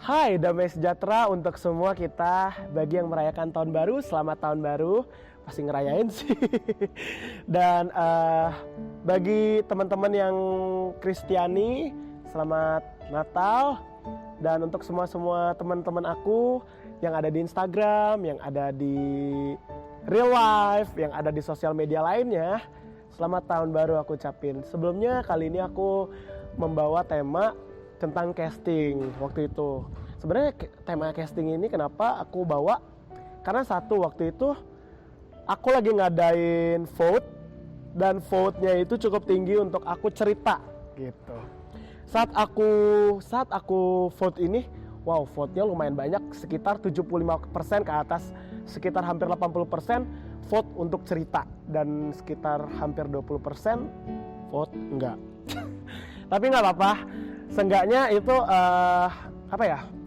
Hai, damai sejahtera untuk semua kita. Bagi yang merayakan tahun baru, selamat tahun baru. Pasti ngerayain sih. Dan bagi teman-teman yang Kristiani, selamat Natal. Dan untuk semua teman-teman aku yang ada di Instagram, yang ada di real life, yang ada di sosial media lainnya, selamat tahun baru aku ucapin. Sebelumnya kali ini aku membawa tema tentang casting waktu itu. Sebenarnya tema casting ini kenapa aku bawa? Karena satu, waktu itu aku lagi ngadain vote dan vote-nya itu cukup tinggi untuk aku cerita gitu. Saat aku vote ini, wow, vote-nya lumayan banyak, sekitar 75% ke atas, sekitar hampir 80% vote untuk cerita dan sekitar hampir 20% vote enggak. Tapi nggak apa-apa. Seenggaknya itu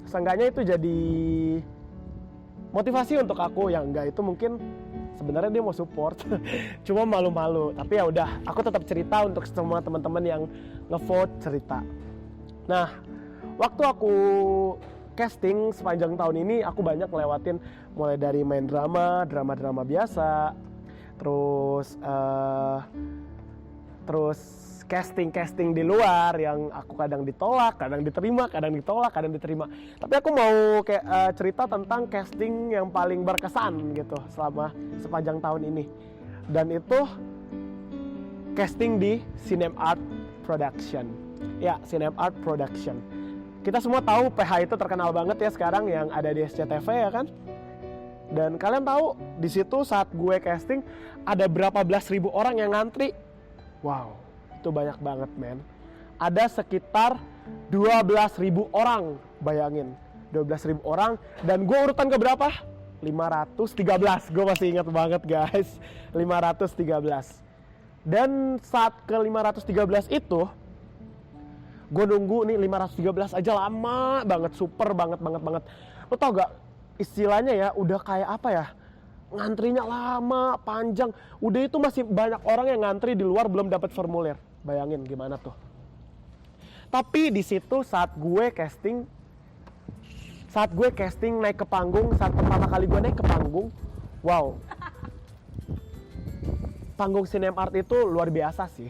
seenggaknya itu jadi motivasi untuk aku. Yang enggak itu mungkin sebenarnya dia mau support cuma malu-malu, tapi ya udah, aku tetap cerita untuk semua teman-teman yang ngevote cerita. Nah, waktu aku casting sepanjang tahun ini, aku banyak ngelewatin mulai dari main drama biasa, terus casting di luar yang aku kadang ditolak, kadang diterima. Tapi aku mau cerita tentang casting yang paling berkesan gitu selama sepanjang tahun ini. Dan itu casting di Cinemart Production. Ya, Cinemart Production. Kita semua tahu PH itu terkenal banget ya sekarang yang ada di SCTV ya kan? Dan kalian tahu di situ saat gue casting ada berapa belas ribu orang yang ngantri. Wow. Itu banyak banget men. Ada sekitar 12.000 orang, bayangin 12.000 orang, dan gue urutan ke berapa? 513, gue masih ingat banget guys, 513. Dan saat ke 513 itu gue nunggu nih, 513 aja lama banget, super banget. Lo tau gak istilahnya ya, udah kayak apa ya, ngantrinya lama, panjang, udah itu masih banyak orang yang ngantri di luar belum dapat formulir. Bayangin gimana tuh. Tapi di situ saat gue casting naik ke panggung, saat pertama kali gue naik ke panggung, wow. Panggung Cinemart itu luar biasa sih.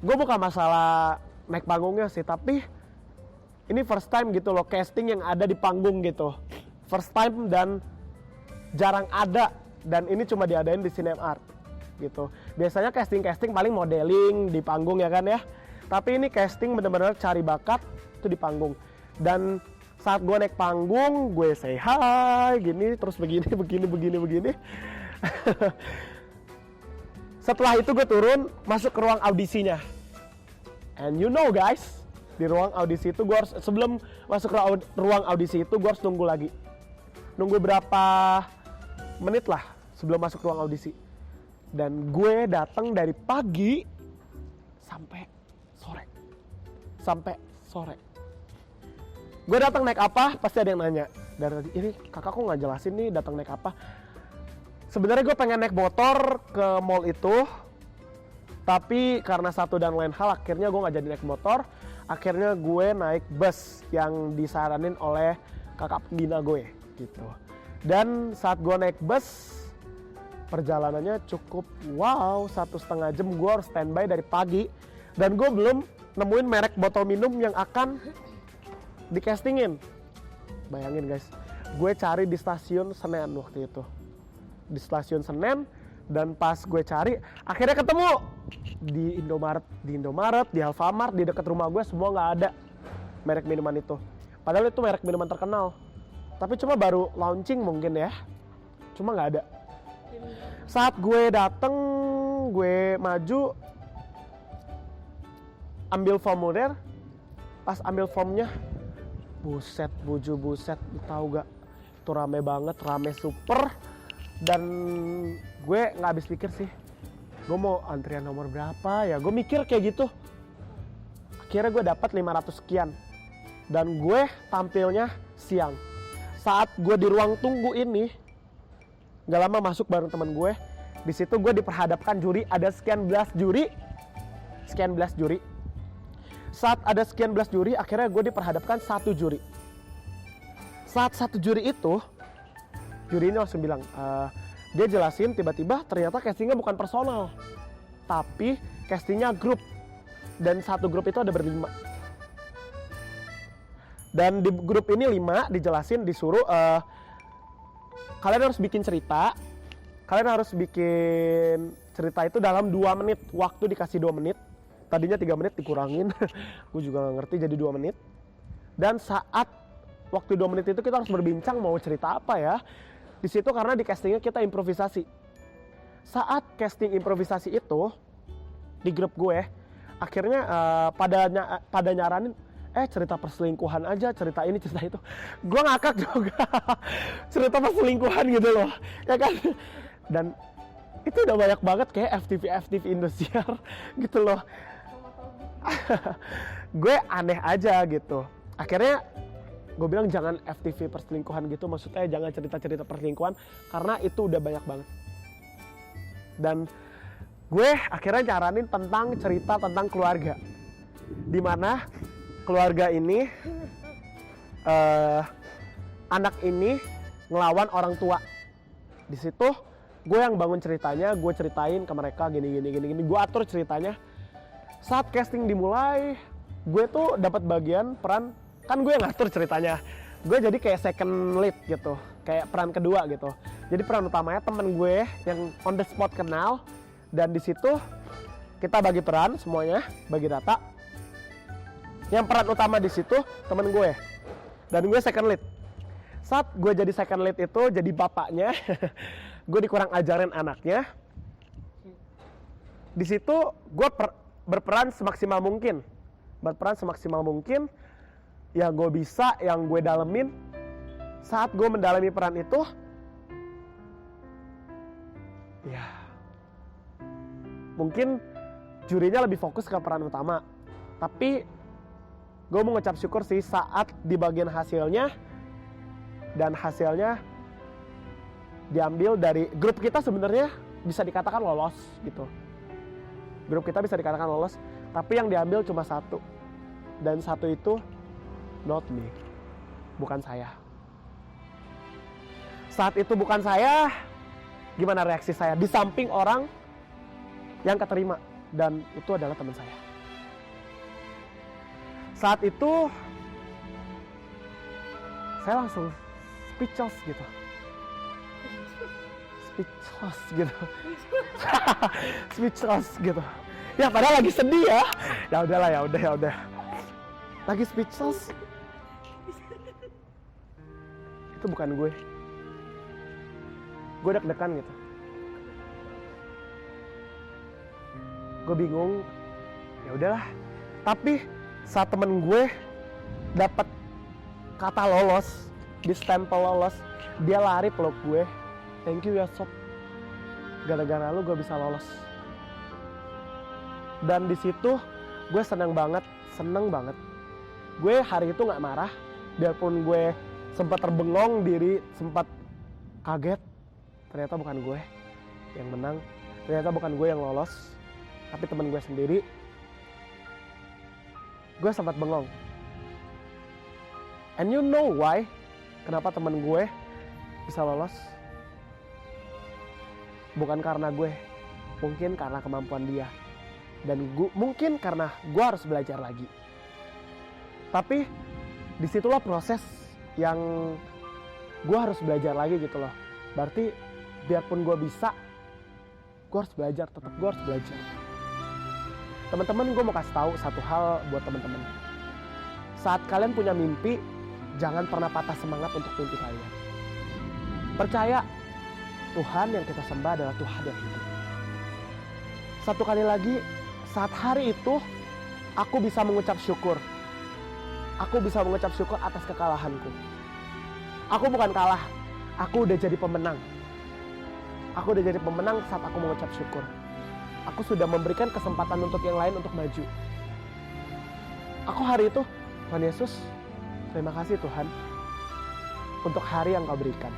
Gue bukan masalah naik panggungnya sih, tapi ini first time gitu loh casting yang ada di panggung gitu. First time dan jarang ada, dan ini cuma diadain di Cinemart gitu. Biasanya casting paling modeling di panggung ya kan ya. Tapi ini casting bener-bener cari bakat itu di panggung. Dan saat gue naik panggung, gue say hi gini, terus begini. Setelah itu gue turun, masuk ke ruang audisinya. And you know guys, di ruang audisi itu gue harus, sebelum masuk ke ruang audisi itu gue harus nunggu lagi. Nunggu berapa menit lah sebelum masuk ruang audisi. Dan gue datang dari pagi sampai sore. Gue datang naik apa? Pasti ada yang nanya. Dari ini kakak kok nggak jelasin nih datang naik apa? Sebenarnya gue pengen naik motor ke mall itu, tapi karena satu dan lain hal akhirnya gue nggak jadi naik motor. Akhirnya gue naik bus yang disaranin oleh kakak penggina gue gitu. Dan saat gue naik bus, perjalanannya cukup wow, 1,5 jam gue harus standby dari pagi. Dan gue belum nemuin merek botol minum yang akan dicastingin. Bayangin guys, gue cari di stasiun Senen waktu itu. Di stasiun Senen, dan pas gue cari, akhirnya ketemu di Indomaret, di Alfamart, di dekat rumah gue semua nggak ada merek minuman itu. Padahal itu merek minuman terkenal. Tapi cuma baru launching mungkin ya. Cuma nggak ada. Saat gue dateng, gue maju, ambil formulir, pas ambil formnya, buset, tahu gak? Itu rame banget, rame super, dan gue nggak habis pikir sih, gue mau antrian nomor berapa ya? Gue mikir kayak gitu. Akhirnya gue dapat 500 sekian, dan gue tampilnya siang. Saat gue di ruang tunggu ini, nggak lama masuk bareng teman gue. Di situ gue diperhadapkan juri, ada sekian belas juri. Saat ada sekian belas juri, akhirnya gue diperhadapkan satu juri. Saat satu juri ini langsung bilang, dia jelasin tiba-tiba ternyata castingnya bukan personal, tapi castingnya grup. Dan satu grup itu ada berlima. Dan di grup ini 5 dijelasin, disuruh kalian harus bikin cerita. Kalian harus bikin cerita itu dalam 2 menit. Waktu dikasih 2 menit. Tadinya 3 menit dikurangin. Gue juga gak ngerti jadi 2 menit. Dan saat waktu 2 menit itu kita harus berbincang mau cerita apa ya. Di situ karena di castingnya kita improvisasi. Saat casting improvisasi itu di grup gue, akhirnya pada nyaranin, cerita perselingkuhan aja, cerita ini, cerita itu. Gue ngakak juga. Cerita perselingkuhan gitu loh, ya kan? Dan itu udah banyak banget kayak FTV Indosiar gitu loh. Gue aneh aja gitu. Akhirnya gue bilang jangan FTV perselingkuhan gitu, maksudnya jangan cerita-cerita perselingkuhan karena itu udah banyak banget. Dan gue akhirnya nyaranin tentang cerita tentang keluarga, dimana keluarga ini anak ini ngelawan orang tua. Di situ gue yang bangun ceritanya, gue ceritain ke mereka gini, gue atur ceritanya. Saat casting dimulai, gue tuh dapat bagian peran, kan gue yang ngatur ceritanya. Gue jadi kayak second lead gitu, kayak peran kedua gitu. Jadi peran utamanya temen gue yang on the spot kenal, dan di situ kita bagi peran semuanya, bagi data. Yang peran utama di situ temen gue, dan gue second lead. Saat gue jadi second lead itu jadi bapaknya, gue dikurang ajarin anaknya. Di situ gue berperan semaksimal mungkin, ya gue bisa, yang gue dalemin. Saat gue mendalami peran itu, ya mungkin jurinya lebih fokus ke peran utama, tapi gue mau ngucap syukur sih saat di bagian hasilnya, dan hasilnya diambil dari grup kita. Sebenarnya bisa dikatakan lolos gitu, grup kita bisa dikatakan lolos, tapi yang diambil cuma 1, dan 1 itu not me, bukan saya. Saat itu bukan saya, gimana reaksi saya? Di samping orang yang keterima, dan itu adalah teman saya. Saat itu saya langsung speechless gitu. Speechless gitu. Ya padahal lagi sedih ya. Ya udahlah, ya udah. Lagi speechless. Itu bukan gue. Gue deg-degan gitu. Gue bingung. Ya udahlah. Tapi saat temen gue dapat kata lolos, di stempel lolos, dia lari peluk gue. Thank you ya sob, gara-gara lu gue bisa lolos. Dan di situ gue seneng banget. Gue hari itu nggak marah, biarpun gue sempat terbengong diri, sempat kaget. Ternyata bukan gue yang menang, ternyata bukan gue yang lolos, tapi temen gue sendiri. Gue sempat bengong. And you know why? Kenapa temen gue bisa lolos? Bukan karena gue, mungkin karena kemampuan dia. Dan mungkin karena gue harus belajar lagi. Tapi disitulah proses yang gue harus belajar lagi gitu loh. Berarti biarpun gue bisa, gue harus belajar, tetap gue harus belajar. Teman-teman, gue mau kasih tahu satu hal buat teman-teman. Saat kalian punya mimpi, jangan pernah patah semangat untuk mimpi kalian. Percaya, Tuhan yang kita sembah adalah Tuhan yang hidup. Satu kali lagi, saat hari itu, aku bisa mengucap syukur. Aku bisa mengucap syukur atas kekalahanku. Aku bukan kalah, aku udah jadi pemenang. Aku udah jadi pemenang saat aku mengucap syukur. Aku sudah memberikan kesempatan untuk yang lain untuk maju. Aku hari itu, Tuhan Yesus, terima kasih Tuhan untuk hari yang Kau berikan.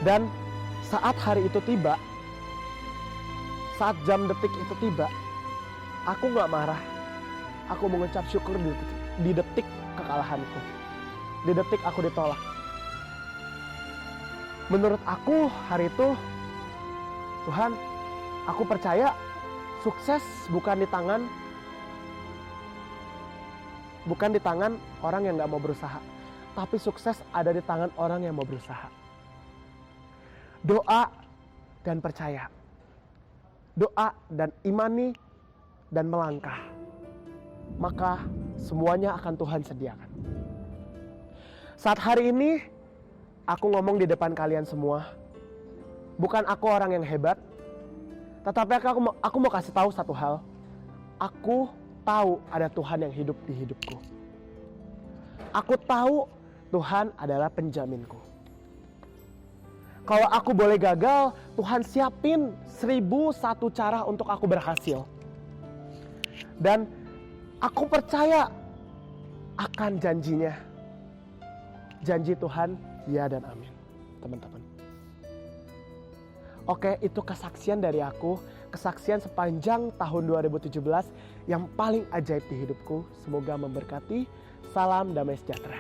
Dan saat hari itu tiba, saat jam detik itu tiba, aku gak marah. Aku mengucap syukur di detik kekalahanku. di detik aku ditolak. Menurut aku hari itu, Tuhan, aku percaya sukses bukan di tangan orang yang gak mau berusaha, tapi sukses ada di tangan orang yang mau berusaha. Doa dan percaya, doa dan imani dan melangkah, maka semuanya akan Tuhan sediakan. Saat hari ini aku ngomong di depan kalian semua, bukan aku orang yang hebat, tetapi aku mau kasih tahu satu hal. Aku tahu ada Tuhan yang hidup di hidupku. Aku tahu Tuhan adalah penjaminku. Kalau aku boleh gagal, Tuhan siapin 1001 cara untuk aku berhasil. Dan aku percaya akan janjinya. Janji Tuhan, ya dan amin, teman-teman. Oke, itu kesaksian dari aku, kesaksian sepanjang tahun 2017 yang paling ajaib di hidupku. Semoga memberkati. Salam damai sejahtera.